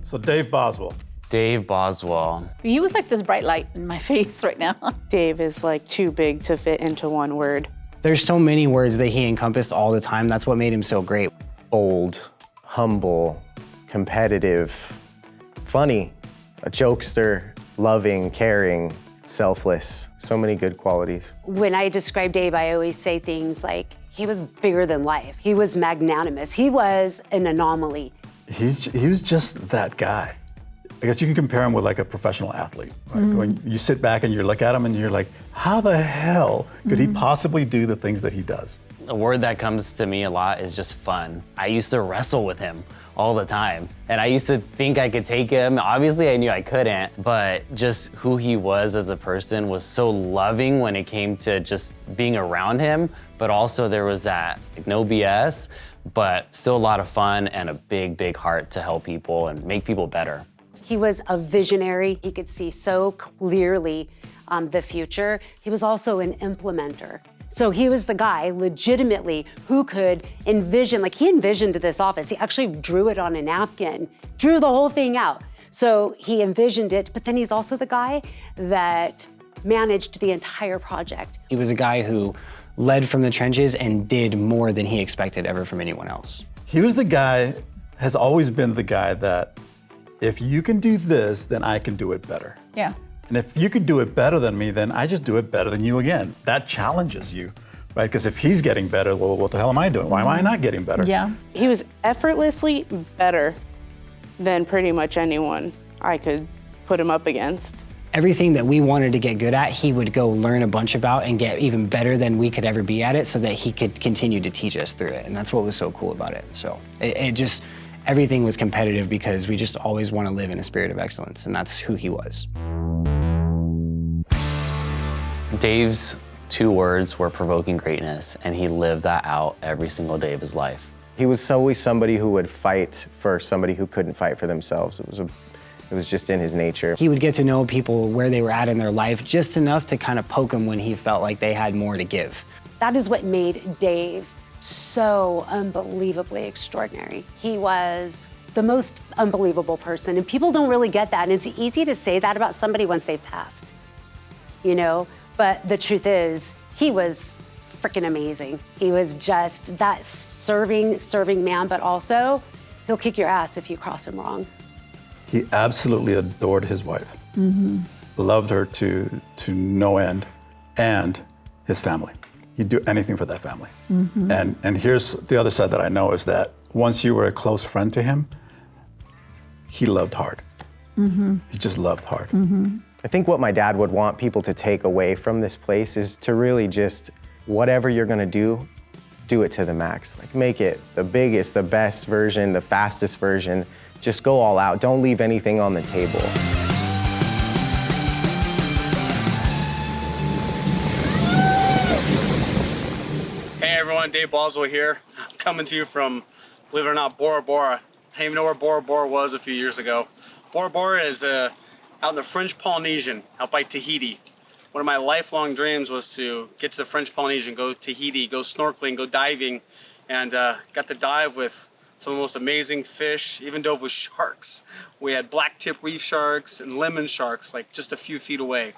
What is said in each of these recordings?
So Dave Boswell. Dave Boswell. He was like this bright light in my face right now. Dave is like too big to fit into one word. There's so many words that he encompassed all the time. That's what made him so great. Bold, humble, competitive, funny, a jokester, loving, caring, selfless. So many good qualities. When I describe Dave, I always say things like, he was bigger than life. He was magnanimous. He was an anomaly. He was just that guy. I guess you can compare him with like a professional athlete. Right? When you sit back and you look at him and you're like, how the hell could he possibly do the things that he does? A word that comes to me a lot is just fun. I used to wrestle with him all the time. And I used to think I could take him. Obviously I knew I couldn't, but just who he was as a person was so loving when it came to just being around him. But also there was that like, no BS, but still a lot of fun and a big, big heart to help people and make people better. He was a visionary. He could see so clearly the future. He was also an implementer. So he was the guy legitimately who could envision, like he envisioned this office. He actually drew it on a napkin, drew the whole thing out. So he envisioned it, but then he's also the guy that managed the entire project. He was a guy who led from the trenches and did more than he expected ever from anyone else. He was the guy, has always been the guy that if you can do this, then I can do it better. Yeah. And if you could do it better than me, then I just do it better than you again. That challenges you, right? Because if he's getting better, well, what the hell am I doing? Why am I not getting better? Yeah. He was effortlessly better than pretty much anyone I could put him up against. Everything that we wanted to get good at, he would go learn a bunch about and get even better than we could ever be at it so that he could continue to teach us through it. And that's what was so cool about it. So it just, everything was competitive because we just always want to live in a spirit of excellence, and that's who he was. Dave's 2 words were provoking greatness, and he lived that out every single day of his life. He was always somebody who would fight for somebody who couldn't fight for themselves. It was just in his nature. He would get to know people where they were at in their life just enough to kind of poke them when he felt like they had more to give. That is what made Dave so unbelievably extraordinary. He was the most unbelievable person, and people don't really get that. And it's easy to say that about somebody once they've passed, you know? But the truth is, he was freaking amazing. He was just that serving man, but also he'll kick your ass if you cross him wrong. He absolutely adored his wife. Loved her to no end, and his family. He'd do anything for that family. And here's the other side that I know is that once you were a close friend to him, he loved hard. He just loved hard. I think what my dad would want people to take away from this place is to really just, whatever you're gonna do it to the max. Like make it the biggest, the best version, the fastest version. Just go all out. Don't leave anything on the table. Hey everyone, Dave Boswell here. I'm coming to you from, believe it or not, Bora Bora. I didn't even know where Bora Bora was a few years ago. Bora Bora is out in the French Polynesian, out by Tahiti. One of my lifelong dreams was to get to the French Polynesian, go to Tahiti, go snorkeling, go diving, and got to dive with some of the most amazing fish, even dove with sharks. We had black tip reef sharks and lemon sharks, like just a few feet away.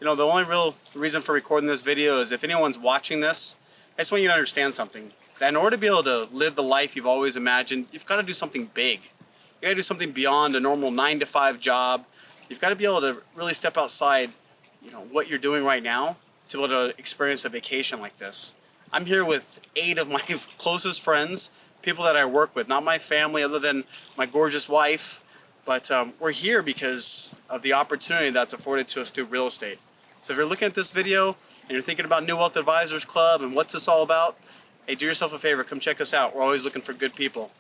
You know, the only real reason for recording this video is if anyone's watching this, I just want you to understand something. That in order to be able to live the life you've always imagined, you've got to do something big. You got to do something beyond a normal 9-to-5 job. You've got to be able to really step outside, you know, what you're doing right now to be able to experience a vacation like this. I'm here with 8 of my closest friends, people that I work with, not my family other than my gorgeous wife, but we're here because of the opportunity that's afforded to us through real estate. So if you're looking at this video and you're thinking about New Wealth Advisors Club and what's this all about, hey, do yourself a favor, come check us out. We're always looking for good people.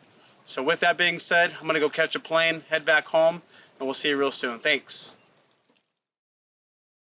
So with that being said, I'm gonna go catch a plane, head back home, and we'll see you real soon. Thanks.